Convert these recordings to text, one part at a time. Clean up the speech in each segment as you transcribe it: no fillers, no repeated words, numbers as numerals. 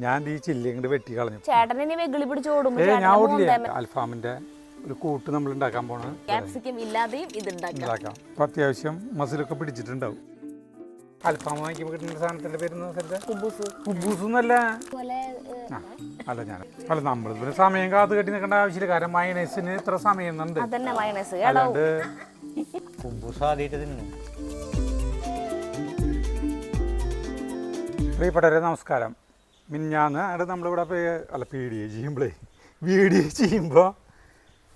ഞാൻ ഈ ചില്ലി ഇങ്ങോട്ട് വെട്ടി കളഞ്ഞു. ചേട്ടനെ വെകിളി പിടിച്ച് ഓടും. ഞാൻ ഓടില്ലേ അൽഫാമിന്റെ ഒരു കൂട്ട് നമ്മൾ ഉണ്ടാക്കാൻ പോണ ക്യാപ്സിക്കം ഇല്ലാതെയും ഇത് ഉണ്ടാക്കാം. അപ്പൊ അത്യാവശ്യം മസിലൊക്കെ പിടിച്ചിട്ടുണ്ടാവും. അൽഫാം വാങ്ങിക്കുമ്പോൾ കിട്ടുന്ന സാധനത്തിന്റെ പേര് കുബൂസൊന്നല്ല. അല്ല ഞാൻ അല്ല നമ്മൾ ഇതിന് സമയം കാത്ത് കെട്ടി നിൽക്കേണ്ട ആവശ്യമില്ല. കാരണം മയണൈസിന് ഇത്ര സമയം ഉണ്ട്. അല്ലാണ്ട് കുബൂസ് ആദ്യമായിട്ട് തിന്നു. പ്രിയപ്പെട്ടവരെ നമസ്കാരം. മിന്നാന്ന് അവിടെ നമ്മളിവിടെ വീഡിയോ ചെയ്യുമ്പോൾ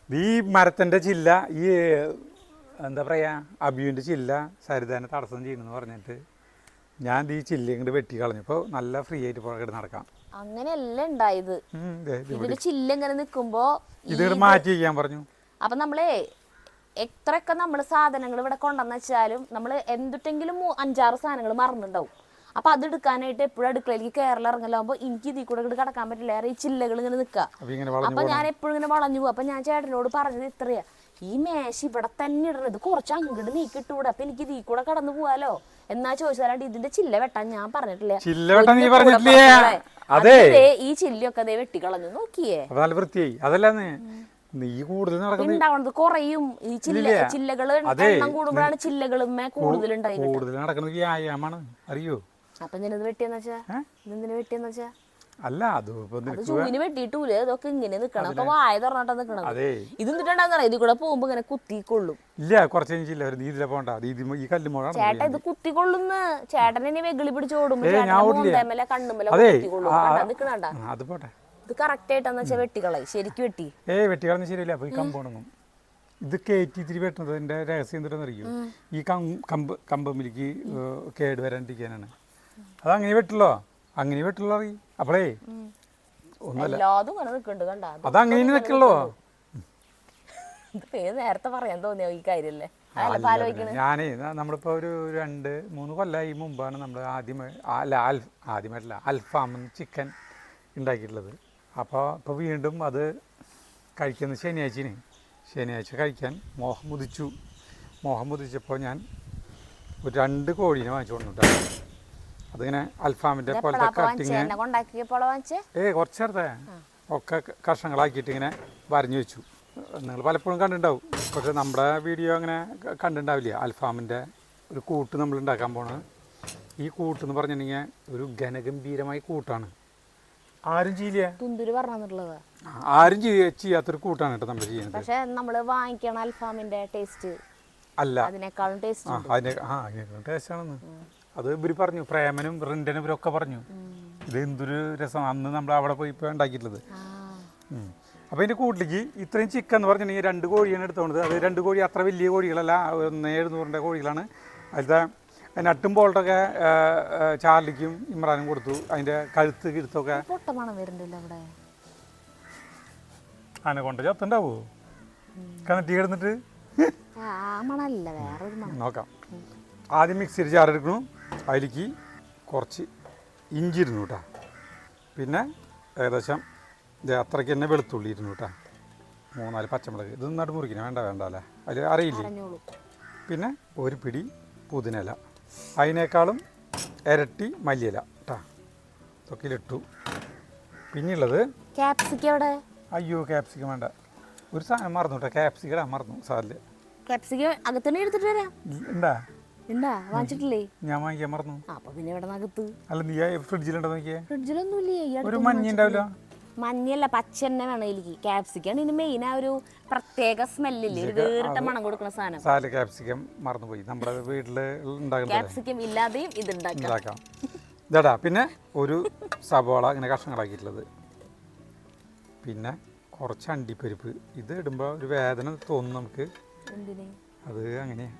ഈ മരത്തിൻ്റെ ചില്ല ഈ എന്താ പറയുക അബിയുൻ്റെ ചില്ല സരിതേനെ തടസ്സം ചെയ്യണമെന്ന് പറഞ്ഞിട്ട് ഞാൻ ഈ ചില്ല ഇങ്ങോട്ട് വെട്ടി കളഞ്ഞു. ഇപ്പോൾ നല്ല ഫ്രീ ആയിട്ട് പുറകെ നടക്കാം. അങ്ങനെയല്ല ഉണ്ടായത്. ഇതിന്റെ ചില്ല ഇങ്ങനെ നിൽക്കുമ്പോ ഇത് മാറ്റി ചെയ്യാൻ പറഞ്ഞു. അപ്പൊ നമ്മളെ എത്രയൊക്കെ നമ്മള് സാധനങ്ങൾ ഇവിടെ കൊണ്ടുവന്ന് വെച്ചാലും നമ്മൾ എന്തിട്ടെങ്കിലും 5-6 സാധനങ്ങൾ മറന്നുണ്ടാവും. അപ്പൊ അത് എടുക്കാനായിട്ട് എപ്പോഴും അടുക്കളയിലേക്ക് കേരളം ഇറങ്ങലാകുമ്പോ എനിക്ക് ഇതിൽ കൂടെ കടക്കാൻ പറ്റില്ല. ഈ ചില്ലകൾ ഇങ്ങനെ നിൽക്കുക. അപ്പൊ ഞാൻ എപ്പോഴും ഇങ്ങനെ വളഞ്ഞു പോകും. അപ്പൊ ഞാൻ ചേട്ടനോട് പറഞ്ഞത് ഇത്രയാ, ഈ മേശ ഇവിടെ തന്നെ ഇടണത് കുറച്ച് അങ്ങോട്ട് നീക്കിട്ടൂടെ, അപ്പൊ എനിക്ക് ഇതിൽ കൂടെ കടന്നു പോവാലോ എന്നാ ചോദിച്ചാലാണ്ട് ഇതിന്റെ ചില്ല വെട്ടാൻ ഞാൻ പറഞ്ഞിട്ടില്ല. ഈ ചില്ലൊക്കെ അതേ വെട്ടിക്കളഞ്ഞു നോക്കിയേ. ഉണ്ടാവുന്നത് കുറയും. ഈ ചില്ലകള് എണ്ണം കൂടുമ്പോഴാണ് ചില്ലകളുമേ കൂടുതൽ ഉണ്ടായിരുന്നത്. അറിയോ? അപ്പൊ ഇതിനത് വെട്ടിയെന്ന് വെച്ചാ ഇതെന്തിനു വെട്ടിയെന്ന് വെച്ചാ അല്ല അത് ചൂവിന് വെട്ടിയിട്ടൂല. ഇതൊക്കെ ഇങ്ങനെ നിക്കണം. അപ്പൊ വായ തുറന്നിട്ടാ നിക്കണം. ഇത് എന്നിട്ടുണ്ടാകുന്ന ഇതിൽ കൂടെ പോകുമ്പോ ഇങ്ങനെ കുത്തിക്കൊള്ളും. ഇല്ല കുറച്ച് ചേട്ടാ ഇത് കുത്തിക്കൊള്ളുന്ന ചേട്ടനെ വെകിളി പിടിച്ച് ഓടുമ്പോ കണ്ണുമ്പല നിക്കണണ്ട. ഇത് കറക്റ്റ് ആയിട്ടാന്ന് വെച്ചാൽ വെട്ടിക്കളയി. ശരിക്കും വെട്ടിക്കളഞ്ഞ ശരിയല്ല. അപ്പൊ ഈ കമ്പോണങ്ങും ഇത് കയറ്റി ഇത്തിരി വെട്ടുന്നതിന്റെ രഹസ്യം എന്തിട്ടെന്ന് അറിയും. ഈ കമ്പമിലേക്ക് കേട് വരാണ്ടിരിക്കാനാണ്. അതങ്ങനെ വെട്ടുള്ളോ, അങ്ങനെ വെട്ടുള്ളൂ അറിയും. അപ്പളേ ഒന്നല്ല അതങ്ങനെ നിൽക്കുള്ളൂ. നേരത്തെ പറയാൻ തോന്നിയോ ഈ കാര്യല്ലേ? ഞാനേ നമ്മളിപ്പോ ഒരു 2-3 കൊല്ലമായി മുമ്പാണ് നമ്മൾ ആദ്യമായിട്ടല്ല അൽഫാം ചിക്കൻ ഉണ്ടാക്കിയിട്ടുള്ളത്. അപ്പോൾ ഇപ്പോൾ വീണ്ടും അത് കഴിക്കുന്നത് ശനിയാഴ്ച കഴിക്കാൻ മോഹം മുതിച്ചപ്പോൾ ഞാൻ ഒരു 2 കോഴീനെ വാങ്ങിച്ചു കൊണ്ടുണ്ടായി. അതിങ്ങനെ അൽഫാമിൻ്റെ പോലത്തെ കട്ടിങ് കുറച്ച് നേരത്തെ ഒക്കെ കഷ്ണങ്ങളാക്കിയിട്ട് ഇങ്ങനെ വരഞ്ഞു വെച്ചു. നിങ്ങൾ പലപ്പോഴും കണ്ടിട്ടുണ്ടാവും, പക്ഷേ നമ്മുടെ വീഡിയോ അങ്ങനെ കണ്ടിട്ടുണ്ടാവില്ല. അൽഫാമിൻ്റെ ഒരു കൂട്ട് നമ്മൾ ഉണ്ടാക്കാൻ പോണത്. ഈ കൂട്ടെന്ന് പറഞ്ഞിട്ടുണ്ടെങ്കിൽ ഒരു ഘനഗംഭീരമായ കൂട്ടാണ്. ആരും ചെയ്യാത്തൊരു കൂട്ടാണ് കേട്ടോ നമ്മൾ ചെയ്യുന്നത്. പക്ഷേ നമ്മൾ വാങ്ങിക്കണ അൽഫാമിന്റെ ടേസ്റ്റ് അല്ല, അതിനേക്കാളും അതിനേക്കാളും ടേസ്റ്റ് ആണെന്ന് അത് ഇവർ പറഞ്ഞു. പ്രേമനും റിൻഡനും ഇവരൊക്കെ പറഞ്ഞു ഇത് എന്തൊരു രസം. അന്ന് നമ്മൾ അവിടെ പോയി ഇപ്പോൾ ഉണ്ടാക്കിയിട്ടുള്ളത്. അപ്പോൾ ഇതിൻ്റെ കൂട്ടിലേക്ക് ഇത്രയും ചിക്കൻ എന്ന് പറഞ്ഞിട്ടുണ്ടെങ്കിൽ 2 കോഴിയാണ് എടുത്തോണ്ടത്. അത് 2 കോഴി അത്ര വലിയ കോഴികളല്ല, 700 കോഴികളാണ്. അതിലത്തെ നട്ടും ബോൾട്ടൊക്കെ ചാർലിക്കും ഇമ്രാനും കൊടുത്തു. അതിൻ്റെ കഴുത്ത് കിഴുത്തൊക്കെ അതിനെ കൊണ്ട് ചത്തുണ്ടാവോ കണറ്റി കിടന്നിട്ട് നോക്കാം. ആദ്യം മിക്സിയിൽ ചാറെടുക്കണം. അതിലേക്ക് കുറച്ച് ഇഞ്ചി ഇരുന്നു കേട്ടോ. പിന്നെ ഏകദേശം അത്രയ്ക്ക് തന്നെ വെളുത്തുള്ളി ഇരുന്നു കേട്ടോ. 3-4 പച്ചമുളക്. ഇത് നന്നായിട്ട് മുറിക്കണം. വേണ്ട അല്ലേ, അതിൽ അറിയില്ലേ. പിന്നെ ഒരു പിടി പുതിനയില, അതിനേക്കാളും ഇരട്ടി മല്ലിയില കേട്ടോ. തൊക്കിലിട്ടു. പിന്നെയുള്ളത് അയ്യോ ക്യാപ്സിക്കം വേണ്ട. ഒരു സാധനം മറന്നു കേട്ടോ. ക്യാപ്സിക്കം മറന്നു. സാറില് ഞാൻ വാങ്ങിക്കാൻ മറന്നു. അല്ല നീ ഫ്രിഡ്ജിലുണ്ടോ നോക്കിയേ? ഒരു മഞ്ഞ ഉണ്ടാവില്ല. മഞ്ഞല്ല പച്ച തന്നെ വേണം എനിക്ക്. ക്യാപ്സിക്കം ഇതിന് മെയിൻ ആ ഒരു പ്രത്യേക സ്മെല്ലില്ലേ, ഒരു വേറിട്ട മണം കൊടുക്കുന്ന സാധനം. ക്യാപ്സിക്കം മറന്നുപോയി. നമ്മുടെ വീട്ടില് ക്യാപ്സിക്കം ഇല്ലാതെയും ഇത് ഉണ്ടാക്കാം. ഇതാടാ. പിന്നെ ഒരു സവാള ഇങ്ങനെ കഷ്ണങ്ങളാക്കിയിട്ടുള്ളത്. പിന്നെ കുറച്ച് അണ്ടിപ്പരിപ്പ്. ഇത് ഇടുമ്പോൾ ഒരു വേദന തോന്നും നമുക്ക്. അത് അങ്ങനെയാ.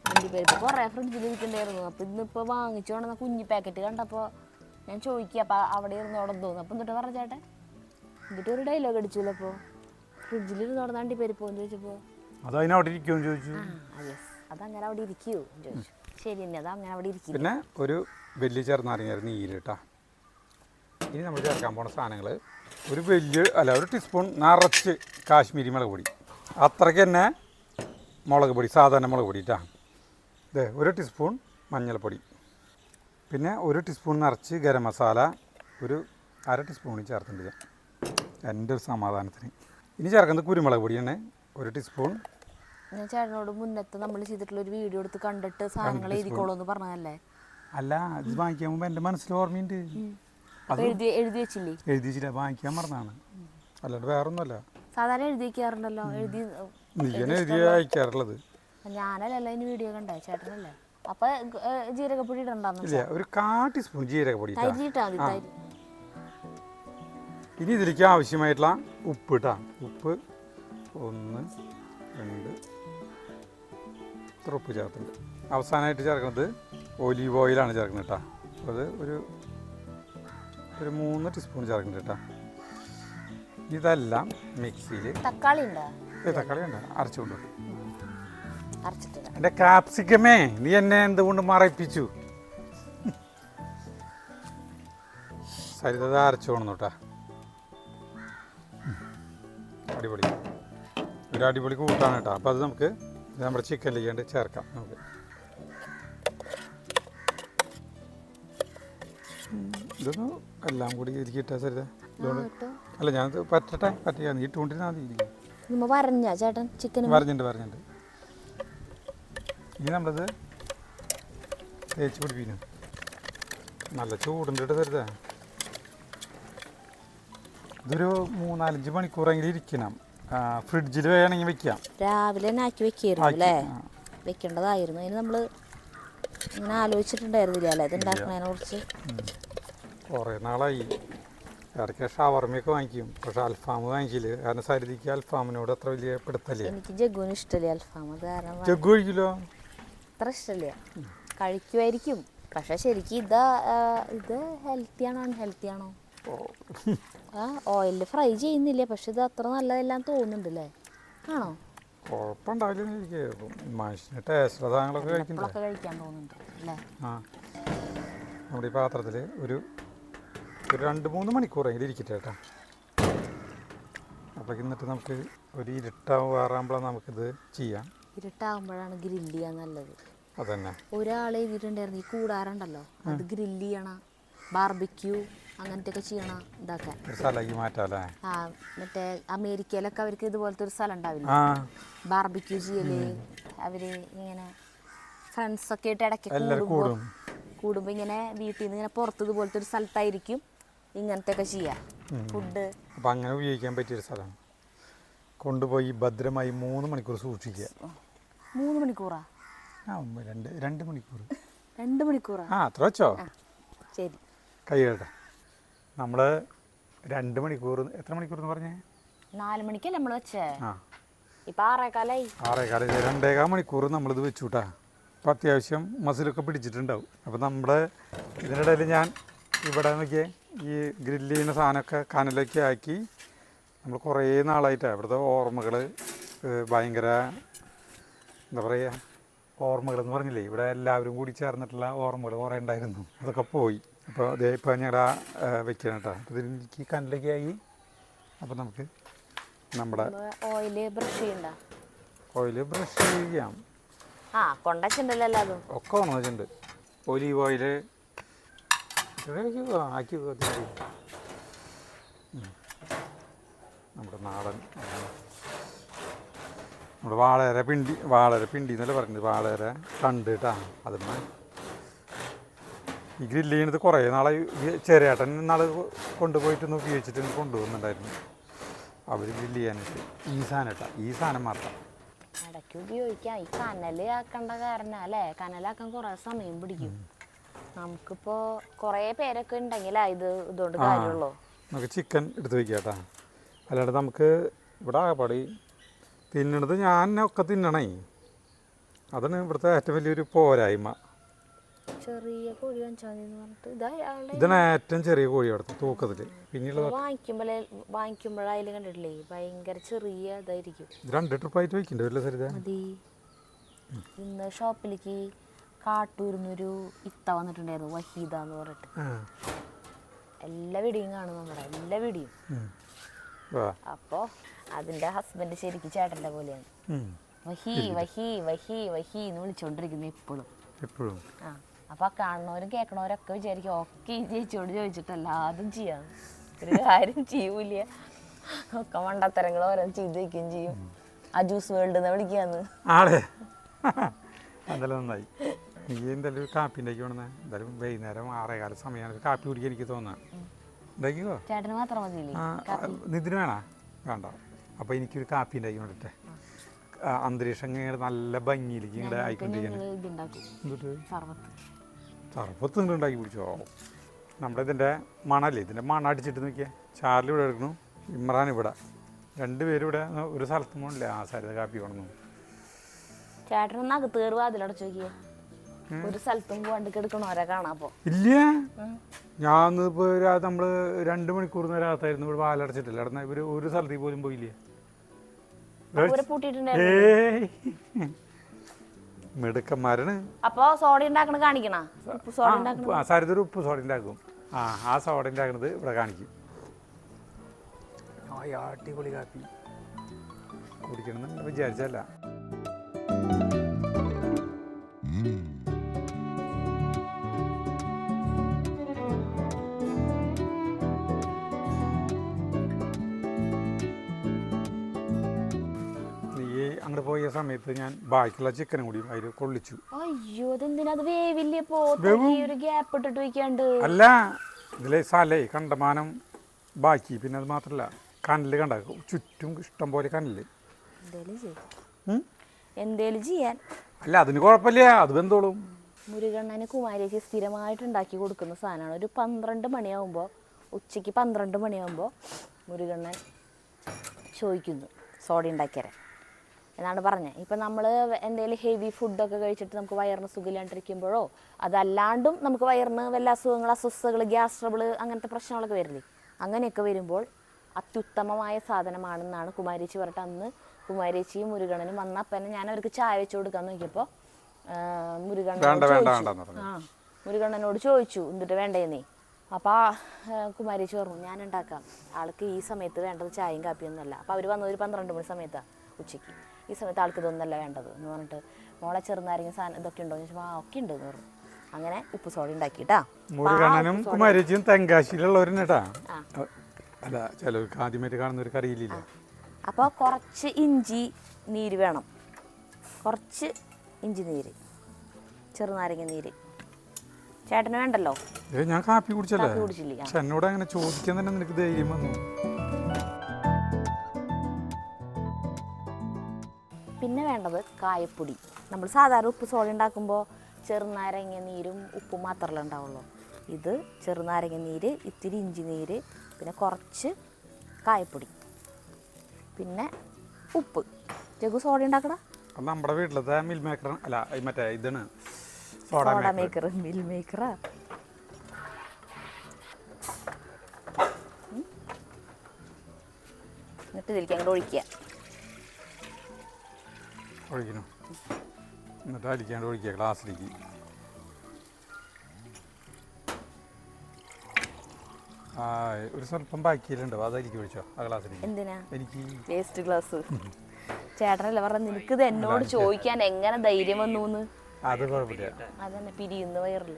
അണ്ടിപ്പരിപ്പ് കുറേ ഫ്രിഡ്ജിൽ ഇരിക്കണ്ടായിരുന്നു. അപ്പൊ ഇന്നിപ്പോ വാങ്ങിച്ചോണ്ടെന്ന കുഞ്ഞി പാക്കറ്റ് കണ്ടപ്പോ ഞാൻ ചോദിക്കുക. അപ്പം അവിടെ ഇരുന്നോടെ തോന്നുന്നു. അപ്പം എന്നിട്ട് പറഞ്ഞ ചേട്ടൻ എന്നിട്ട് ഒരു ഡയലോഗ് അടിച്ചില്ല. അപ്പോൾ ഫ്രിഡ്ജിൽ ഇരുന്നോടെ അണ്ടിപ്പരിപ്പോന്ന് ചോദിച്ചപ്പോൾ അതങ്ങനെ അവിടെ ഇരിക്കുമെന്ന് ചോദിച്ചു. അതങ്ങനെ അവിടെ ഇരിക്കുമോ ചോദിച്ചു. ശരി തന്നെ, അത് അങ്ങനെ അവിടെ ഇരിക്കും. പിന്നെ ഒരു വലിയ ചെറുനാരങ്ങ നീര് കേട്ടോ. ഇനി നമ്മൾ ചേർക്കാൻ പോണ സാധനങ്ങൾ ഒരു ടീസ്പൂൺ നിറച്ച് കാശ്മീരി മുളക് പൊടി. അത്രയ്ക്ക് തന്നെ മുളക് പൊടി, സാധാരണ മുളക് പൊടി കേട്ടോ. 1 ടീസ്പൂൺ മഞ്ഞൾപ്പൊടി. പിന്നെ 1 ടീസ്പൂൺ നിറച്ച് ഗരം മസാല. ഒരു 1/2 ടീസ്പൂൺ ചേർത്തിട്ടുണ്ട് ഞാൻ എൻ്റെ ഒരു സമാധാനത്തിന്. ഇനി ചേർക്കുന്നത് കുരുമുളക് പൊടിയാണ് 1 ടീസ്പൂൺ. ഞാൻ ചേട്ടനോട് മുന്നത്തെ നമ്മൾ ചെയ്തിട്ടുള്ള ഒരു വീഡിയോ എടുത്ത് കണ്ടിട്ട് സാധനങ്ങൾ എഴുതിക്കോളൂ എന്ന് പറഞ്ഞതല്ലേ? അല്ല, ഇത് വാങ്ങിക്കാൻ മുമ്പ് എൻ്റെ മനസ്സിൽ ഓർമ്മയുണ്ട്. എഴുതി വെച്ചില്ലേ? എഴുതി വെച്ചില്ല, വാങ്ങിക്കാൻ മറന്നാണ്, അല്ലാണ്ട് വേറൊന്നുമല്ല. സാധാരണ എഴുതി വെക്കാറുണ്ടല്ലോ. നീയാണ് എഴുതി അയക്കാറുള്ളത്. ഞാനല്ലല്ലോ അതിന് വീഡിയോ കണ്ടേ, ചേട്ടനല്ലേ? അപ്പൊ ജീരകപ്പൊടി ഇടണ്ടെന്ന്? ഇല്ല, ഒരു 1/4 ടീസ്പൂൺ ജീരകപ്പൊടി. തരി ഇട്ടാ മതി, തരി. ഇനി ഇതിലേക്ക് ആവശ്യമായിട്ടുള്ള ഉപ്പ് ഇട്ടാ. ഉപ്പ് 1 2 ഇത്ര ഉപ്പ് ചേർത്തിട്ടുണ്ട്. അവസാനമായിട്ട് ചേർക്കുന്നത് ഒലീവ് ഓയിലാണ് ചേർക്കുന്നത് കേട്ടോ. അത് ഒരു 3 ടീസ്പൂൺ ചേർക്കുന്നുണ്ട് കേട്ടോ. ഇതെല്ലാം മിക്സിയിൽ. തക്കാളി ഉണ്ടോ? തക്കാളി ഉണ്ട്, അരച്ചുകൊണ്ട്. അരച്ചിട്ടില്ല. എൻ്റെ ക്യാപ്സിക്കമേ, നീ എന്നെ എന്തുകൊണ്ട് മറപ്പിച്ചു? സരിത അരച്ചു കൊണ്ടു കേട്ടാ. അടിപൊളി, ഒരു അടിപൊളി കൂട്ടാണ് കേട്ടോ. അപ്പോൾ അത് നമുക്ക് നമ്മുടെ ചിക്കനിലേക്ക് ചേർക്കാം. നമുക്ക് ഇതൊന്ന് എല്ലാം കൂടി ഇതിലേക്ക് ഇട്ടാ സരിത. ഇതുകൊണ്ട് അല്ല, ഞാനത് പറ്റിയാ നീ ഇട്ടുകൊണ്ടിരുന്നാൽ മതി. വരഞ്ഞ ചേട്ടൻ ചിക്കൻ വരഞ്ഞിട്ടുണ്ട്. ഇനി നമ്മളത് തേച്ച് പിടിപ്പിക്കുന്നു. നല്ല ചൂടുണ്ട് കേട്ടോ സരിത. ഇതൊരു 3-4 മണിക്കൂറെങ്കിലും ഇരിക്കണം. ഫ്രിഡ്ജിൽ വേണമെങ്കിൽ വെക്കാം. രാവിലെ തന്നെ ആക്കി വെക്കായിരുന്നു അല്ലേ? വെക്കേണ്ടതായിരുന്നു. അതിന് നമ്മൾ ഇങ്ങനെ ആലോചിച്ചിട്ടുണ്ടായിരുന്നില്ല അല്ലേ ഇത് ഉണ്ടാക്കുന്നതിനെ കുറിച്ച്? കുറേ നാളായി. ഇടയ്ക്ക് ഷവർമയൊക്കെ വാങ്ങിക്കും, പക്ഷെ അൽഫാം വാങ്ങിക്കില്ല. കാരണം സരിതിക്ക് അൽഫാമിനോട് അത്ര വലിയ പിടുത്തല്ലേ. എനിക്ക് ജഗ്ഗുവിന് ഇഷ്ടമല്ലേ അൽഫാം. അത് കാരണം ജഗ്ഗു കഴിക്കില്ലോ? അത്ര ഇഷ്ടമല്ല. കഴിക്കുമായിരിക്കും, പക്ഷെ ശരിക്കും ഇത് ഹെൽത്തി ആണോ അൺഹെൽത്തി ആണോ? ഓയിലിൽ ഫ്രൈ ചെയ്യുന്നില്ല, പക്ഷെ ഇത് അത്ര നല്ലതെല്ലാം തോന്നുന്നുണ്ടല്ലേ? ആണോ? കുഴപ്പമുണ്ടാവില്ല. മനുഷ്യന് ടേസ്റ്റുള്ള സാധനങ്ങളൊക്കെ കഴിക്കാൻ തോന്നുന്നുണ്ട് അല്ലേ? ആ, നമ്മുടെ ഈ പാത്രത്തിൽ ഒരു 2-3 മണിക്കൂറെങ്കിലും ഇരിക്കട്ടെ കേട്ടോ. അപ്പോൾ എന്നിട്ട് നമുക്ക് ഒരു ഇരുട്ടാവാറാകുമ്പോഴാണ് നമുക്കിത് ചെയ്യാം. ഇരുട്ടാകുമ്പോഴാണ് ഗ്രില്ല് ചെയ്യാൻ നല്ലത്. അതന്നെ ഒരാൾ എഴുതിയിട്ടുണ്ടായിരുന്നു, ഈ കൂടാറുണ്ടല്ലോ അത് ഗ്രില്ല് ചെയ്യണം, ബാർബിക്യൂ അങ്ങനത്തെ ഒക്കെ ചെയ്യണം. ഇതാക്കാൻ സ്ഥലമാക്കി മാറ്റാല്ലേ? ആ, മറ്റേ അമേരിക്കയിലൊക്കെ അവർക്ക് ഇതുപോലത്തെ ഒരു സ്ഥലം ഉണ്ടാവില്ല, ബാർബിക്യൂ ചെയ്യല്. അവര് ഇങ്ങനെ ഫ്രണ്ട്സൊക്കെ ആയിട്ട് ഇടയ്ക്ക് കൂടുമ്പോൾ ഇങ്ങനെ വീട്ടിൽ നിന്ന് ഇങ്ങനെ പുറത്ത് ഇതുപോലത്തെ ഒരു സ്ഥലത്തായിരിക്കും ഇങ്ങനത്തെ ഒക്കെ ചെയ്യാം ഫുഡ്. അപ്പം അങ്ങനെ ഉപയോഗിക്കാൻ പറ്റിയൊരു സ്ഥലമാണ്. കൊണ്ടുപോയി ഭദ്രമായി 3 മണിക്കൂർ സൂക്ഷിക്കുക. 3 മണിക്കൂറാ? 2 മണിക്കൂർ. 2 മണിക്കൂറാ? ആ, അത്ര വെച്ചോ. ശരി, കൈ കേട്ടെ. നമ്മൾ 2 മണിക്കൂർ, എത്ര മണിക്കൂർ എന്ന് പറഞ്ഞേ? 4 മണിക്കല്ലേ നമ്മൾ വെച്ചേ? ആ, ഇപ്പം 6:15. 2.25 മണിക്കൂർ നമ്മളിത് വെച്ചു കേട്ടാ. അപ്പം അത്യാവശ്യം മസിലൊക്കെ പിടിച്ചിട്ടുണ്ടാവും. അപ്പം നമ്മുടെ ഇതിനിടയിൽ ഞാൻ ഇവിടെ നോക്കിയേ ഈ ഗ്രില്ല് ചെയ്യുന്ന സാധനമൊക്കെ കനലൊക്കെ ആക്കി നമ്മൾ കുറേ നാളായിട്ടാണ് ഇവിടുത്തെ ഓർമ്മകൾ ഭയങ്കര എന്താ പറയുക, ഓർമ്മകളെന്ന് പറഞ്ഞില്ലേ, ഇവിടെ എല്ലാവരും കൂടി ചേർന്നിട്ടുള്ള ഓർമ്മകൾ കുറേ ഉണ്ടായിരുന്നു. അതൊക്കെ പോയി. അപ്പോൾ അതേ ഇപ്പോൾ ഞങ്ങളുടെ വെക്കണം കേട്ടോ. അപ്പോൾ ഇതിലേക്ക് കനലൊക്കെ ആയി. അപ്പോൾ നമുക്ക് നമ്മുടെ ഓയിൽ ബ്രഷ് ചെയ്യണ്ട. ഓയിൽ ബ്രഷ് ചെയ്യാം. ആ, കൊണ്ടുവച്ചിട്ടുണ്ടല്ലോ അതും ഒക്കെ കൊണ്ടുവച്ചിട്ടുണ്ട്. ഒലീവ് ഓയിൽ ആക്കി നമ്മുടെ നാടൻ നമ്മുടെ വാളര പിണ്ടി എന്നല്ലേ പറഞ്ഞത്, വാളര കണ്ട് കേട്ടാ. അതിന്മേ ഈ ഗ്രില്ല് ചെയ്യുന്നത് കുറേ നാളെ ചെറിയേട്ടൻ നാളെ കൊണ്ടുപോയിട്ടൊന്ന് ഉപയോഗിച്ചിട്ട് കൊണ്ടുപോകുന്നുണ്ടായിരുന്നു അവർ ഗ്രില്ല് ചെയ്യാനായിട്ട്. ഈ സാധനം കേട്ടാ, ഈ സാധനം മാത്രം ഇടയ്ക്ക് ഉപയോഗിക്കാം. ഈ കനല് ആക്കേണ്ട കാരണം അല്ലേ, കനലാക്കാൻ കുറേ സമയം പിടിക്കും. നമുക്കിപ്പോൾ കുറേ പേരൊക്കെ ഉണ്ടെങ്കിലാ ഇതുകൊണ്ട് കാര്യമുള്ളൂ. നമുക്ക് ചിക്കൻ എടുത്ത് വയ്ക്കാം കേട്ടാ. അല്ലാണ്ട് നമുക്ക് ഇവിടെ ആകപ്പാടി തിന്നണത് ഞാൻ ഒക്കെ തിന്നണേ. അതാണ് ഇവിടുത്തെ ഏറ്റവും വലിയൊരു പോരായ്മ. ചെറിയ കോഴി പറഞ്ഞിട്ട് ഇതാണ് ഏറ്റവും ചെറിയ കോഴി അവിടുത്തെ തൂക്കത്തിൽ. പിന്നെയുള്ളത് വാങ്ങിക്കുമ്പോഴായാലും കണ്ടിട്ടില്ലേ ഭയങ്കര ചെറിയ ഇതായിരിക്കും. 2 ട്രിപ്പായിട്ട് വയ്ക്കണ്ടേ വരില്ല സരിത? മതി. ഇന്ന് ഷോപ്പിലേക്ക് കാട്ടൂരിന്നൊരു ഇത്ത വന്നിട്ടുണ്ടായിരുന്നു, വഹീദ എന്ന് പറഞ്ഞിട്ട്. എല്ലാ വീഡിയോയും കാണും, നമ്മുടെ എല്ലാ വീഡിയോയും. അപ്പോൾ അതിൻ്റെ ഹസ്ബൻഡ് ശരിക്കും ചേട്ടൻ്റെ പോലെയാണ്. വഹി വഹി വഹി വഹി എന്ന് വിളിച്ചോണ്ടിരിക്കുന്നത് എപ്പോഴും. എപ്പോഴും. ആ അപ്പോൾ കാണുന്നവരും കേൾക്കണവരൊക്കെ വിചാരിക്കും ഓക്കെ ഈ ചേച്ചിയോട് ചോദിച്ചിട്ടല്ല അതും ചെയ്യാം, ഒരു കാര്യം ചെയ്യൂല, ഒക്കെ മണ്ടത്തരങ്ങൾ ഓരോ ചെയ്ത് വയ്ക്കുകയും ചെയ്യും. ആ ജ്യൂസ് വേൾഡ് എന്ന് വിളിക്കാന്ന് ആളെ എന്തായാലും നന്നായി. നീ എന്തായാലും ഒരു കാപ്പി ഉണ്ടാക്കി വേണമെന്ന്, എന്തായാലും വൈകുന്നേരം 6:15 സമയമാണ് ഒരു കാപ്പി കുടിക്കാൻ എനിക്ക് തോന്നുക. ഉണ്ടാക്കിക്കോ. ചേട്ടന് മാത്രം മതിയില്ലേ? നിതിന് വേണോ? വേണ്ട. അപ്പോൾ എനിക്കൊരു കാപ്പി ഉണ്ടാക്കി കൊണ്ടിട്ടെ. അന്തരീക്ഷം ഇങ്ങനെ നല്ല ഭംഗിയിലേക്ക് ഇങ്ങനെ ആയിക്കൊണ്ടിരിക്കുകയാണ്. എന്നിട്ട് സർബത്ത് നിങ്ങൾ ഉണ്ടാക്കി പിടിച്ചോ. നമ്മുടെ ഇതിൻ്റെ മണല്ലേ, ഇതിൻ്റെ മണം അടിച്ചിട്ട് നോക്കിയാൽ. ചാർലി ഇവിടെ എടുക്കണു, ഇമ്രാൻ ഇവിടെ, രണ്ടുപേരും ഇവിടെ ഒരു സ്ഥലത്തും പോകണില്ല. ആ സരിത കാപ്പി കൊണ്ടു. ചേട്ടനൊന്ന് അകത്ത് കയറി വാതിലടച്ചു നോക്കിയേ, ഒരു സ്ഥലത്തും പോകാണ്ട് കിടക്കണോരെ കാണാപ്പോ. ഇല്ല, ഞാൻ ഇപ്പോൾ നമ്മൾ 2 മണിക്കൂർ നേരം അകത്തായിരുന്നു, ഇവിടെ വാലടച്ചിട്ടില്ല. ഇടന്ന ഇവർ ഒരു സ്ഥലത്തേക്ക് പോലും പോയില്ലേ. മിടുക്കന്മാരാണ്. അപ്പൊ സോഡ ഉണ്ടാക്കണ കാണിക്കണ, സരിത ഒരു ഉപ്പ് സോഡ ഉണ്ടാക്കും. ആ സോഡ ഉണ്ടാക്കണത് ഇവിടെ കാണിക്കും. അടിപൊളി കാപ്പി കുടിക്കണമെന്ന് വിചാരിച്ചല്ല. അങ്ങോട്ട് പോയ സമയത്ത് ഞാൻ ബാക്കിയുള്ള ചിക്കനും കൂടി അതിൽ കൊള്ളിച്ചു. അയ്യോ, അതെന്തിനാ അത് വേവില്ലേ? ഒരു ഗ്യാപ്പ് ഇട്ടിട്ട് വെക്കാണ്ട്. അല്ല, ഇതിലെ സ്ഥലേ കണ്ടമാനം ബാക്കി. പിന്നെ അത് മാത്രമല്ല, കനല് കണ്ട ചുറ്റും ഇഷ്ടം പോലെ കനല്. എന്തേലും ചെയ്യാൻ അല്ല, അതിന് കുഴപ്പമില്ല, അത് വെന്തോളും. മുരുകണ്ണന് കുമാരേച്ചി സ്ഥിരമായിട്ട് ഉണ്ടാക്കി കൊടുക്കുന്ന സാധനമാണ്. ഒരു 12 മണിയാകുമ്പോൾ, ഉച്ചയ്ക്ക് 12 മണിയാകുമ്പോൾ മുരുകണ്ണൻ ചോദിക്കുന്നു സോഡ ഉണ്ടാക്കിയരാൻ എന്നാണ് പറഞ്ഞത്. ഇപ്പം നമ്മൾ എന്തെങ്കിലും ഹെവി ഫുഡൊക്കെ കഴിച്ചിട്ട് നമുക്ക് വയറിന് സുഖമില്ലാണ്ടിരിക്കുമ്പോഴോ അതല്ലാണ്ടും നമുക്ക് വയറിന് വല്ല അസുഖങ്ങൾ, അസ്വസ്ഥതകൾ, ഗ്യാസ് ട്രബിൾ, അങ്ങനത്തെ പ്രശ്നങ്ങളൊക്കെ വരില്ലേ, അങ്ങനെയൊക്കെ വരുമ്പോൾ അത്യുത്തമമായ സാധനമാണെന്നാണ് കുമാരേച്ചി പറഞ്ഞിട്ട് അന്ന് കുമാരേച്ചിയും മുരുകണ്ണനും വന്ന അപ്പം ഞാൻ അവർക്ക് ചായ വെച്ച് കൊടുക്കാൻ നോക്കിയപ്പോൾ മുരുകണ്ണനോട് ചോദിച്ചു എന്നിട്ട് വേണ്ടേന്നേ. അപ്പോൾ കുമാരേച്ചി പറഞ്ഞു ഞാൻ ഉണ്ടാക്കാം, ആൾക്ക് ഈ സമയത്ത് വേണ്ടത് ചായയും കാപ്പിയൊന്നുമല്ല. അപ്പോൾ അവർ വന്നത് ഒരു 12 മണി സമയത്താണ് ഉച്ചയ്ക്ക്. ഈ സമയത്ത് ആൾക്ക് ഇതൊന്നല്ല വേണ്ടത് എന്ന് പറഞ്ഞിട്ട് മോളെ ചെറുനാരങ്ങ സാധനം ഇതൊക്കെ ഉണ്ടോ എന്ന് ചോദിച്ചപ്പോൾ ഒക്കെ ഉണ്ട് എന്ന് പറഞ്ഞു. അങ്ങനെ ഉപ്പ് സോഡ ഉണ്ടാക്കിട്ടാ. മുരുകണ്ണനും കുമാരേച്ചിയും തെങ്കാശിയിലുള്ളവരും കേട്ടാ. അല്ല, ചിലർക്ക് ആദ്യമായിട്ട് കാണുന്നവർക്ക് അറിയില്ല. അപ്പോൾ കുറച്ച് ഇഞ്ചി നീര് വേണം, കുറച്ച് ഇഞ്ചി നീര്, ചെറുനാരങ്ങ നീര്. ചേട്ടന് വേണ്ടല്ലോ? ഞാൻ കാപ്പി കുടിച്ചല്ലേ, എന്നോട് അങ്ങനെ ചോദിക്കാൻ തന്നെ നിനക്ക് ധൈര്യം വന്നു. പിന്നെ വേണ്ടത് കായപ്പൊടി. നമ്മൾ സാധാരണ ഉപ്പ് സോഡ ഉണ്ടാക്കുമ്പോൾ ചെറുനാരങ്ങ നീരും ഉപ്പും മാത്രമല്ല ഉണ്ടാവുള്ളൂ. ഇത് ചെറുനാരങ്ങ നീര്, ഇത്തിരി ഇഞ്ചി നീര്, പിന്നെ കുറച്ച് കായപ്പൊടി, പിന്നെ ഉപ്പ്. ജഗു സോഡ ഉണ്ടാക്കടാ. നമ്മുടെ വീട്ടിലത്തെ മിൽ മേക്കർ അല്ല, മറ്റേ ഇതാണ് സോഡ മേക്കർ. മിൽ മേക്കറാ. എന്നിട്ട് ഇതിലേക്ക് അങ്ങോട്ട് ഒഴിക്കുക. ഒഴിക്കണം, എന്നിട്ട് അരിക്കാണ്ട് ഒഴിക്കുക ഗ്ലാസ്സിലേക്ക്. ഒരു സ്വല്പം ബാക്കിയിലുണ്ടോ, അതായിരിക്കും ഒഴിച്ചോ ആ ഗ്ലാസ്സിലേക്ക്. എന്തിനാ എനിക്ക് വേസ്റ്റ് ഗ്ലാസ്? ചേട്ടനല്ലേ പറഞ്ഞ നിനക്ക് ഇത് എന്നോട് ചോദിക്കാൻ എങ്ങനെ ധൈര്യം വന്നു? അത് കുഴപ്പമില്ല, അതന്നെ പിരിയുന്ന വയറിൽ.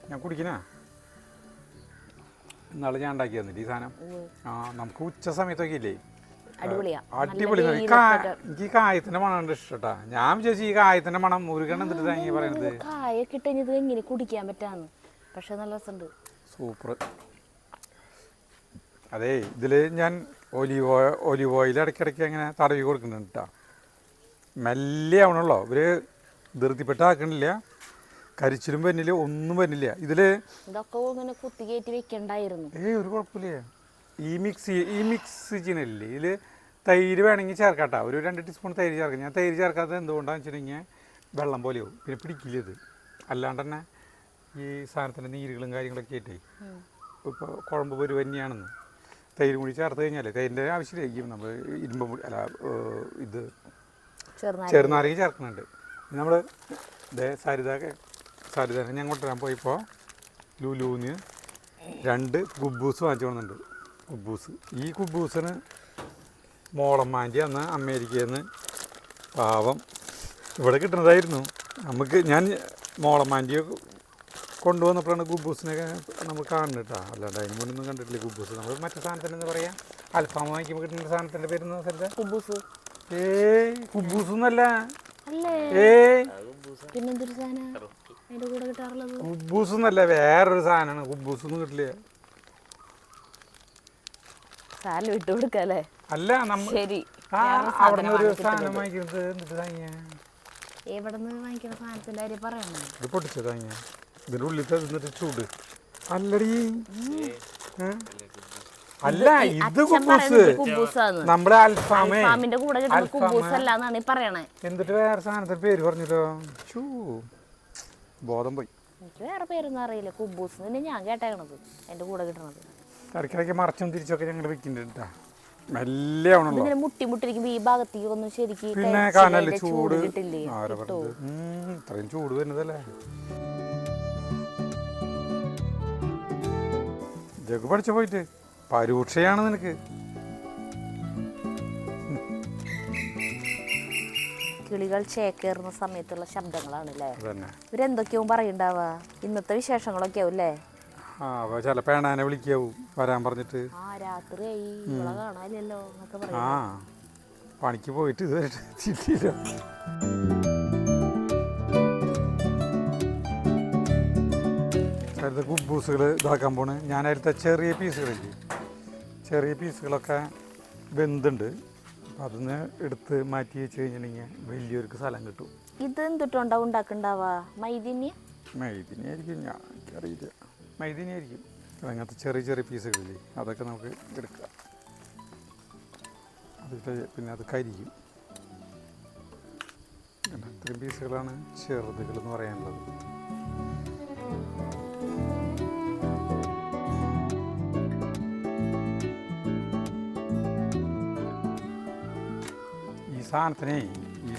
ഞാൻ കുടിക്കണ ഇന്നാള് ഞാൻ ഉണ്ടാക്കി തന്നിട്ട് ഈ സാധനം. നമുക്ക് ഉച്ച സമയത്തൊക്കെ ഇല്ലേ, അടിപൊളിയാ. അടിപൊളി. എനിക്ക് ഈ കായത്തിന്റെ മണം ഇഷ്ടട്ടാ. ഞാൻ വിചാരിച്ചു ഈ കായത്തിന്റെ മണം മുരുകൻ എന്നിട്ട് പറയണത് കായ കിട്ടഞ്ഞത് എങ്ങനെ കുടിക്കാൻ പറ്റാന്ന്. പക്ഷെ നല്ല രസമുണ്ട്, സൂപ്പർ. അതെ, ഇതിൽ ഞാൻ ഒലിവ് ഓയിൽ ഇടയ്ക്കിടയ്ക്ക് അങ്ങനെ തടവി കൊടുക്കുന്നുണ്ട് കേട്ടോ. മെല്ലെ ആവണല്ലോ, ഇവർ ധൃതിപ്പെട്ടാക്കണില്ല, കരിച്ചിലും വരുന്നില്ല, ഒന്നും വരുന്നില്ല. ഇതിൽ ഇതൊക്കെ ഇങ്ങനെ കുത്തി കയറ്റി വെക്കണ്ടായിരുന്നു. ഒരു കുഴപ്പമില്ല. ഈ മിക്സ് ചെയ്യണില്ലേ, ഇതിൽ തൈര് വേണമെങ്കിൽ ചേർക്കാട്ടോ, ഒരു 2 ടീസ്പൂൺ തൈര് ചേർക്കാം. ഞാൻ തൈര് ചേർക്കാത്തത് എന്തുകൊണ്ടാണെന്ന് വെച്ചിട്ടുണ്ടെങ്കിൽ വെള്ളം പോലെയാവും, പിന്നെ പിടിക്കില്ല ഇത്. അല്ലാണ്ട് തന്നെ ഈ സാധനത്തിൻ്റെ നീരുകളും കാര്യങ്ങളൊക്കെ ആയിട്ടേ ഇപ്പോൾ കുഴമ്പ് പരുവ തന്നെയാണെന്ന്. തൈര് കൂടി ചേർത്ത് കഴിഞ്ഞാൽ തൈരിൻ്റെ ആവശ്യമില്ലായിരിക്കും. നമ്മൾ അല്ല ഇത് ചെറുനാരങ്ങ ചേർക്കുന്നുണ്ട്. നമ്മൾ സരിതനെ ഞാൻ കൊണ്ടുവരാൻ പോയപ്പോൾ ലുലുവിന് 2 കുബൂസ് വാങ്ങിച്ചു കൊണ്ടുണ്ട്. കുബൂസ്, ഈ കുബൂസിന് മോളമ്മാൻ്റെ അന്ന് അമേരിക്കയിൽ നിന്ന് പാവം ഇവിടെ കിട്ടുന്നതായിരുന്നു. നമുക്ക് ഞാൻ മോളമാൻ്റെ കൊണ്ടുവന്നപ്പോഴാണ് ഗുബൂസിനൊക്കെ നമ്മൾ കാണുന്നത് കേട്ടോ. അല്ലാണ്ട് അതിന് മുന്നൊന്നും കണ്ടിട്ടില്ല ഗുബൂസ്. നമ്മൾ മറ്റേ സാധനത്തിന് എന്താ പറയുക, അൽഫാം വാങ്ങിക്കുമ്പോൾ കിട്ടുന്ന സാധനത്തിൻ്റെ പേരുന്ന സ്ഥലത്ത് കുബൂസ്. കുബൂസ് എന്നല്ല, പിന്നെന്തൊരു സാധനം അതിന്റെ കൂടെ കിട്ടാറുള്ളത്? കുബൂസ് എന്നല്ല, വേറൊരു സാധനമാണ്. കുബൂസ് ഒന്നും കിട്ടില്ല. സാധനം വിട്ടു കൊടുക്കല്ലേ? അല്ല, നമ്മൾ ശരി. അവിടെ നിന്ന് ഒരു സാധനം വാങ്ങിക്കുന്നത് എന്നിട്ട് താങ്ങിയ എവിടെ നിന്ന് വാങ്ങിക്കുന്ന സാധനത്തിന്റെ കാര്യം പറയണേ? ഇത് പൊട്ടിച്ചത് താങ്ങിയ ഇതിൻ്റെ ഉള്ളിൽ എന്നിട്ട് ചൂട് അല്ലടി. അല്ല, ഇത് കുബൂസാണ്. നമ്മുടെ അൽഫാമിന്റെ കൂടെ കിട്ടുന്ന കുബൂസ് അല്ല എന്നാണ് ഈ പറയണേ. എന്നിട്ട് വേറെ സാധനത്തിന്റെ പേര് പറഞ്ഞല്ലോ. ബോധം പോയി. എനിക്ക് വേറെ പേരൊന്നും അറിയില്ല. കുബൂസ് തന്നെ ഞാൻ കേട്ടേക്കണത് എന്റെ കൂടെ കിട്ടണത്. ഇടയ്ക്കിടയ്ക്ക് മറച്ചും തിരിച്ചൊക്കെ ഞങ്ങൾ വെക്കുന്നുണ്ട്. മെല്ലെ ആവണല്ലോ. ഇങ്ങനെ മുട്ടിരിക്കുമ്പോ ഈ ഭാഗത്തേക്ക് ഒന്നും ശരിക്കും പിന്നെ കാനല്ലേ ചൂട് കിട്ടില്ലേ? ഇത്രയും ചൂട് വരുന്നതല്ലേ. ജഗ് പഠിച്ചു പോയിട്ട് പരീക്ഷയാണ് നിനക്ക്. കിളികൾ ചേക്കേറുന്ന സമയത്തുള്ള ശബ്ദങ്ങളാണ് അല്ലേ? ഇവരെന്തൊക്കെയാവും പറയണ്ടാവുക? ഇന്നത്തെ വിശേഷങ്ങളൊക്കെ ആവും അല്ലേ? ചിലപ്പോ എണ്ണാനെ വിളിക്കാവും വരാൻ പറഞ്ഞിട്ട്. രാത്രി കാണാനില്ലല്ലോ എന്നൊക്കെ പറയും. പണിക്ക് പോയിട്ട് ഇതുവരെ ചിട്ടിയില്ല. അടുത്ത കുബൂസുകൾ ഇതാക്കാൻ പോണ്. ഞാനടുത്ത ചെറിയ പീസുകളൊക്കെ വെന്തുണ്ട്. അപ്പം അതിന് എടുത്ത് മാറ്റി വെച്ച് കഴിഞ്ഞിട്ടുണ്ടെങ്കിൽ വലിയൊരു സ്ഥലം കിട്ടും. ഇത് എന്തിട്ടുണ്ടാവും ഉണ്ടാക്കണ്ടാവാ? മൈദിനായിരിക്കും, ഞാൻ എനിക്കറിയില്ല. മൈദിനായിരിക്കും. അങ്ങനത്തെ ചെറിയ പീസുകളില്ലേ, അതൊക്കെ നമുക്ക് എടുക്കാം. അതിട്ട് പിന്നെ അത് കരിക്കും. ഇത്രയും പീസുകളാണ് ചെറുതുകൾ എന്ന് പറയാനുള്ളത്. ഈ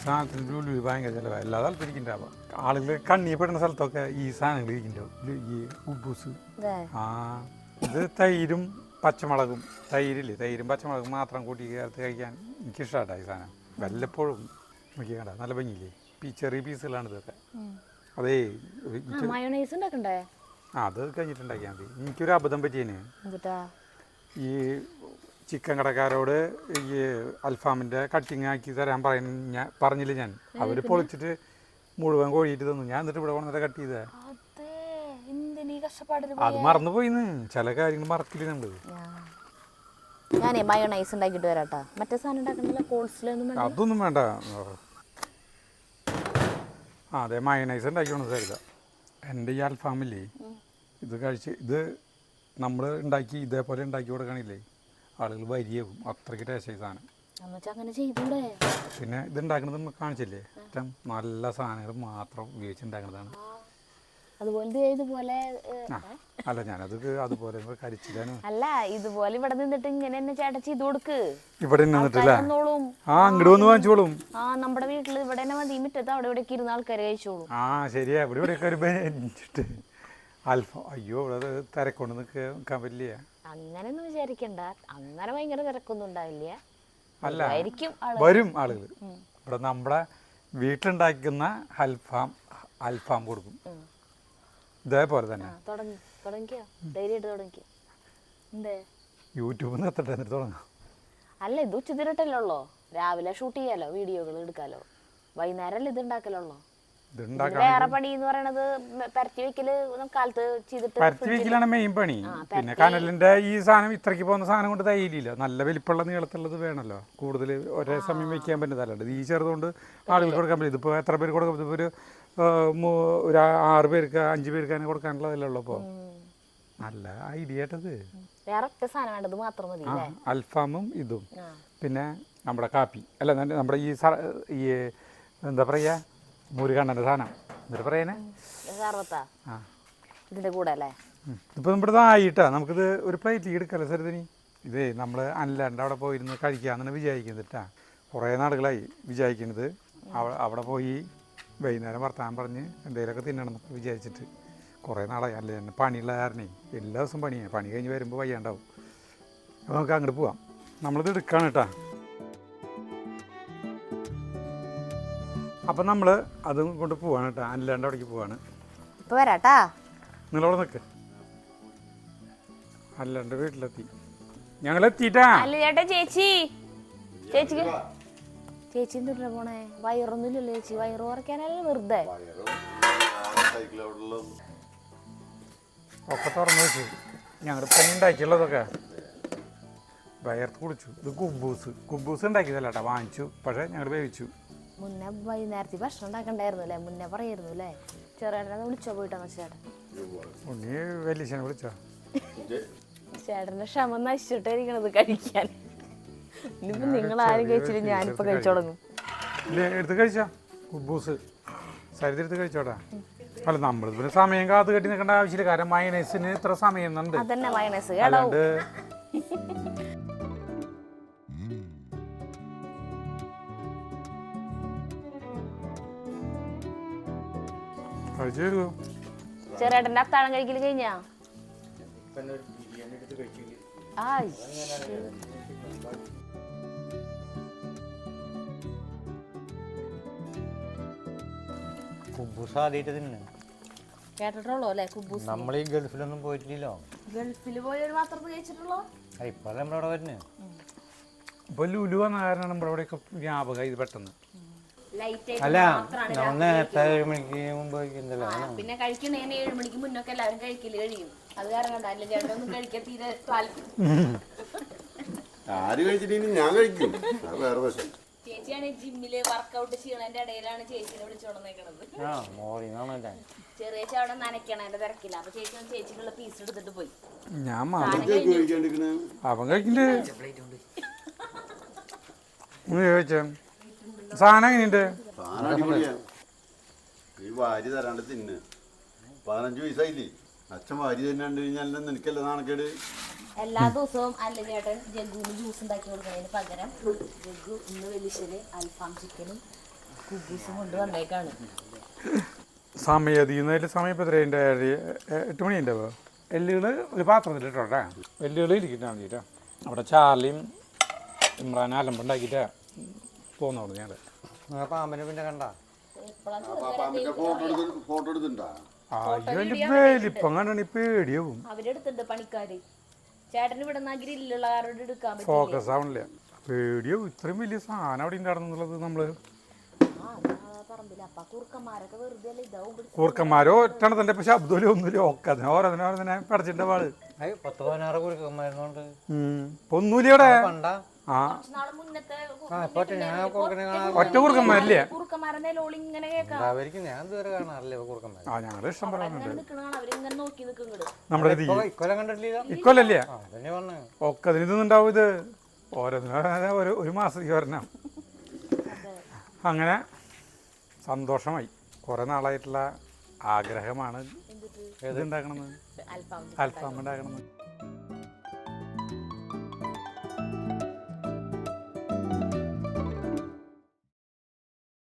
സാധനത്തിൻ്റെ ഉള്ളിൽ ഭയങ്കര ചിലവാണ്. എല്ലാ താല്പര്യണ്ടാവാം. ആളുകൾ കണ്ണിയപ്പെടുന്ന സ്ഥലത്തൊക്കെ ഈ സാധനങ്ങൾ ഇരിക്കുന്നുണ്ടാവും. ഈ ഉബൂസ്. ഇത് തൈരും പച്ചമുളകും. തൈരും പച്ചമുളകും മാത്രം കൂട്ടി ചേർത്ത് കഴിക്കാൻ എനിക്കിഷ്ടമാണ് ഈ സാധനം. വല്ലപ്പോഴും നോക്കി കണ്ട നല്ല ഭംഗിയില്ലേ. ചെറിയ പീസുകളാണ് ഇതൊക്കെ. അതേ അത് കഴിഞ്ഞിട്ടുണ്ടാക്കിയാൽ മതി. എനിക്കൊരു അബദ്ധം പറ്റിയേന്. ഈ ചിക്കൻ കടക്കാരോട് ഈ അൽഫാമിൻ്റെ കട്ടിങ് ആക്കി തരാൻ പറഞ്ഞില്ല ഞാൻ. അവർ പൊളിച്ചിട്ട് മുഴുവൻ കോഴിയിട്ട് തന്നു. ഞാൻ എന്നിട്ട് ഇവിടെ കൊണ്ടിട്ട് കട്ട് ചെയ്തേ. അത് മറന്നുപോയിന്ന്. ചില കാര്യങ്ങൾ മറക്കില്ല നമ്മള്. ഞാനേ മയോണൈസ് ഉണ്ടാക്കിട്ട് വരാട്ടാ. മറ്റേ സാധനം അതൊന്നും വേണ്ട. അതെ, മയോണൈസ് ഉണ്ടാക്കിയോണ്ട് തരുക. എൻ്റെ ഈ അൽഫാമില്ലേ, ഇത് കഴിച്ച് ഇത് നമ്മൾ ഉണ്ടാക്കി ഇതേപോലെ ഉണ്ടാക്കി കൊടുക്കണില്ലേ, ആളുകൾ വരിയാവും. അത്രയ്ക്ക് ടേസ്റ്റ് സാധനം. പിന്നെ ഇത് ഉണ്ടാക്കുന്നത് നമ്മൾ കാണിച്ചില്ലേ, ഏറ്റവും നല്ല സാധനങ്ങൾ മാത്രം ഉപയോഗിച്ചുണ്ടാക്കുന്നതാണ്. അല്ല, ഞാനത് അതുപോലെ കരിച്ചില്ലാനും അല്ല, ഇതുപോലെ ഇവിടെ നിന്നിട്ട് ഇങ്ങനെ തന്നെ ചേട്ടാ ചെയ്ത് കൊടുക്ക്. ഇവിടെ നിന്നിട്ടില്ല, അങ്ങോട്ട് വന്ന് വാങ്ങിച്ചോളും. നമ്മുടെ വീട്ടില് ഇവിടെ തന്നെ മതി. മുറ്റത്ത് അവിടെ ഇവിടെ ഇരുന്ന ആൾക്കാർ കഴിച്ചോളും. ശരിയാ. ഇവിടെ ഇവിടെ അൽഫാം അയ്യോ ഇവിടെ തിരക്കൊണ്ട് നിൽക്കാൻ പറ്റില്ല. അങ്ങനെയൊന്നും വിചാരിക്കണ്ട. അങ്ങനെ ഭയങ്കര തിരക്കൊന്നും ഉണ്ടാവില്ല. അല്ല, വരും ആളുകൾ. ഇവിടെ നമ്മുടെ വീട്ടിലുണ്ടാക്കുന്ന അൽഫാം കൊടുക്കും. ഇതേപോലെ തന്നെ യൂട്യൂബിൽ നിന്ന് എത്തട്ടെ, എന്നിട്ട് തുടങ്ങാം. അല്ല, ഇത് ഉച്ചതിരട്ടല്ലോ. രാവിലെ ഷൂട്ട് ചെയ്യാലോ, വീഡിയോകൾ എടുക്കാലോ. വൈകുന്നേരം ഇത് ഉണ്ടാക്കലുള്ളൂ. വേറെ പണി എന്ന് പറയണത് പരത്തി വെക്കല് കാലത്ത് ചെയ്തിട്ട് പരത്തി വെക്കലാണ് മെയിൻ പണി. പിന്നെ കനലിന്റെ ഈ സാധനം ഇത്രയ്ക്ക് പോകുന്ന സാധനം കൊണ്ട് തയ്യില്ല. നല്ല വലിപ്പമുള്ള നീളത്തുള്ളത് വേണമല്ലോ. കൂടുതൽ ഒരേ സമയം വെക്കാൻ പറ്റുന്നതല്ല. ഈ ചെറുതുകൊണ്ട് ആളുകൾക്ക് കൊടുക്കാൻ പറ്റും. ഇതിപ്പോൾ എത്ര പേര് കൊടുക്കാൻ പറ്റും? ഒരു 6 പേർക്ക് 5 പേർക്ക് കൊടുക്കാനുള്ളതല്ലേ ഉള്ളൂ. ഇപ്പോൾ നല്ല ഐഡിയ ആയിട്ടത്. അൽഫാമും ഇതും പിന്നെ നമ്മുടെ കാപ്പി അല്ല, നമ്മുടെ ഈ എന്താ പറയുക, മുരുകണ്ണൻ്റെ സാധനം എന്നിട്ട് പറയുന്നേ ഇതിന്റെ കൂടെ അല്ലേ. ഇപ്പം നമ്മുടെ ആയിട്ടാ നമുക്കിത് ഒരു പ്ലേറ്റിൽ എടുക്കല്ലോ സരിതനി. ഇതേ നമ്മൾ അല്ലാണ്ട് അവിടെ പോയിരുന്ന് കഴിക്കാമെന്നാണ് വിചാരിക്കുന്നിട്ടാ. കുറേ നാളുകളായി വിചാരിക്കുന്നത്. അവിടെ പോയി വൈകുന്നേരം വർത്താനം പറഞ്ഞ് എന്തെങ്കിലുമൊക്കെ തിന്നണം എന്നൊക്കെ വിചാരിച്ചിട്ട് കുറേ നാളായി. അല്ലേ, എന്നെ പണിയുള്ള കാരണേ എല്ലാ ദിവസവും പണിയാണ്. പണി കഴിഞ്ഞ് വരുമ്പോൾ വയ്യാണ്ടാവും. അപ്പോൾ നമുക്ക് അങ്ങോട്ട് പോവാം. നമ്മളിത് എടുക്കുകയാണ് കേട്ടോ. അപ്പം നമ്മൾ അതും കൊണ്ട് പോവാണ് കേട്ടോ. അല്ലാണ്ട് അവിടേക്ക് പോവാണ്. ഇപ്പൊ വരാട്ടാ. നിങ്ങളവിടെ നിൽക്ക്. അല്ലണ്ട് വീട്ടിലെത്തി. ഞങ്ങളെത്തിട്ടാ. അല്ല ചേട്ടാ ചേച്ചിക്ക് ചേച്ചി എന്തിട്ടാ പോണേ? വയറൊന്നുമില്ലല്ലോ ചേച്ചി, വയറ് കുറയ്ക്കാനല്ലേ വെറുതെ. ഒക്കെ തുറന്നു വെച്ചു. ഞങ്ങളിപ്പം ഉണ്ടാക്കിയുള്ളതൊക്കെ വയർത്ത് കുടിച്ചു. ഇത് കുബൂസ് ഉണ്ടാക്കിയതല്ല കേട്ടോ, വാങ്ങിച്ചു. പക്ഷെ ഞങ്ങൾ വേവിച്ചു. മുന്നേ വൈകുന്നേരത്തെ ഭക്ഷണം ഉണ്ടാക്കണ്ടായിരുന്നു അല്ലേ? മുന്നേ പറയായിരുന്നു അല്ലേ? ചെറുേട്ടനെ വിളിച്ചോ പോയിട്ടാ ചേട്ടൻ? ഉണ്ണി വലിയച്ഛനെ വിളിച്ചോ? ചേട്ടന്റെ ക്ഷമ നശിച്ചിട്ടായിരിക്കണത് കഴിക്കാൻ. ഇനിയിപ്പോ നിങ്ങൾ ആരും കഴിച്ചില്ല, ഞാനിപ്പോ കഴിച്ചു തുടങ്ങും. എടുത്ത് കഴിച്ചോ കുബൂസ്? സരിത എടുത്ത് കഴിച്ചോട്ടാ. അല്ല നമ്മൾ പിന്നെ സമയം കാത്ത് കെട്ടി നിൽക്കേണ്ട ആവശ്യമില്ല. കാരണം മയണൈസിന് ഇത്ര സമയം ഉണ്ട്. അതന്നെ മയണൈസ് അല്ലാണ്ട് കഴിച്ചു. ചെറുേട്ടന്റെ അത്താഴം കഴിക്കല് കഴിഞ്ഞാ? കുബൂസ് ആദ്യമായിട്ട് തിന്നെ കേട്ടിട്ടുള്ളൂ അല്ലേ? കുബൂസ് നമ്മൾ ഈ ഗൾഫിലൊന്നും പോയിട്ടില്ലല്ലോ. ഗൾഫിൽ പോയൊരു മാത്രം കഴിച്ചിട്ടുള്ളൂ. ഇപ്പൊ നമ്മളവിടെ വരുന്നേ. ഇപ്പൊ ലുലു വന്ന കാരണം നമ്മുടെ അവിടെയൊക്കെ ജ്ഞാപകം ഇത് പെട്ടെന്ന്. അല്ല നമ്മൾ നേരത്തെ 7 മണിക്ക് മുമ്പ് കഴിക്കുന്നല്ലോ. പിന്നെ കഴിക്കണേന് 7 മണിക്ക് മുന്നൊക്കെ എല്ലാവരും കഴിക്കല് കഴിയും. അത് കാരണം കണ്ടല്ലേ ചേട്ടനൊന്നും കഴിക്കാൻ തീരെ ആര് കഴിച്ചിട്ട് ഞാൻ കഴിക്കും. അത് വേറെ പ്രശ്നം. ചേച്ചിയാണ് ജിമ്മില് വർക്കൗട്ട് ചെയ്യണതിന്റെ ഇടയിലാണ് ചേച്ചിനെ വിളിച്ചോണ്ടിരിക്കണത്. ചെറിയ അവിടെ നനയ്ക്കണതിന്റെ തിരക്കില്ല. അപ്പൊ ചേച്ചിക്കുള്ള പീസ് എടുത്തിട്ട് പോയി. ഞാൻ അവൻ കഴിക്കണ്ട്. ചോദിച്ചേ സാധനം എങ്ങനെയുണ്ട്? സാധനം അടിപൊളിയാ. ഈ വാരി തരാണ്ട് തിന്ന് 15 വയസ്സായില്ലേ? അച്ഛൻ വാരി തന്നാണ്ട് കഴിഞ്ഞാൽ നിനക്കല്ലേ നാണക്കേട്? എല്ലാ ദിവസവും അല്ല ചേട്ടൻ ജഗ്ഗുവിന് ജ്യൂസ് ഉണ്ടാക്കി കൊടുക്കുന്നതിന് പകരം ജഗ്ഗു ഇന്ന് വലിയ അൽഫാം ചിക്കനും കുബൂസും കൊണ്ട് വന്നേക്കാണ്. സമയം സമയം ഇപ്പം എത്രയുണ്ട്? 8 മണിയുണ്ട്. അപ്പോൾ എല്ലുകൾ ഒരു പാത്രത്തിൽ ഇട്ടോട്ടെ. എല്ലുകൾ ഇരിക്കിട്ടാൽ മതി കേട്ടോ. അവിടെ ചാർലിയും ഇമ്രാനും അലമ്പുണ്ടാക്കിയിട്ടാ പോകുന്നോളൂ ഞങ്ങൾ. പാമ്പനെ പിന്നെ കണ്ട ഫോട്ടോ എടുത്തിട്ടുണ്ടാ? അയ്യോ എൻ്റെ വലിപ്പം കണ്ടാണ് പേടിയാവും. അവരെടുത്തുണ്ട് പണിക്കാര്. ചേട്ടന് ഇവിടെ ഗ്രില്ലുള്ള ആരോട് എടുക്കാൻ പറ്റും. ഫോക്കസ് ആവണില്ല, പേടിയാവും. ഇത്രയും വലിയ സാധനം അവിടെ ഉണ്ടാണെന്നുള്ളത് നമ്മള്. കൂർക്കന്മാരോ ഒറ്റണത്തിന്റെ ഇപ്പൊ ശബ്ദം ഒന്നുമില്ല. ഒക്കെ അതിനെ ഓരോന്നിനെ പടച്ചിന്റെ പാട് 10-16 കുറുക്കന്മാരുന്നുണ്ട്. ഒന്നുമില്ല ഇവിടെ. ആ ഒറ്റ കുറുക്കന്മാരില്ലേ? ഞാൻ ഇതുവരെ കാണാറില്ല കുറുക്കന്മാർ. ആ ഞങ്ങൾ ഇഷ്ടം പറയാനുണ്ട്. നമ്മുടെ ഇക്കൊല്ലം കണ്ടിട്ടില്ല. ഇക്കൊല്ലല്ലേ പറഞ്ഞ ഒക്കെ അതിന് ഇതൊന്നുണ്ടാവും. ഇത് ഓരോന്നിനും ഒരു മാസത്തേക്ക് വരണം. അങ്ങനെ സന്തോഷമായി. കുറേ നാളായിട്ടുള്ള ആഗ്രഹമാണ് ഇത് ഉണ്ടാക്കണമെന്ന്, അൽഫാം ഉണ്ടാക്കണമെന്ന്.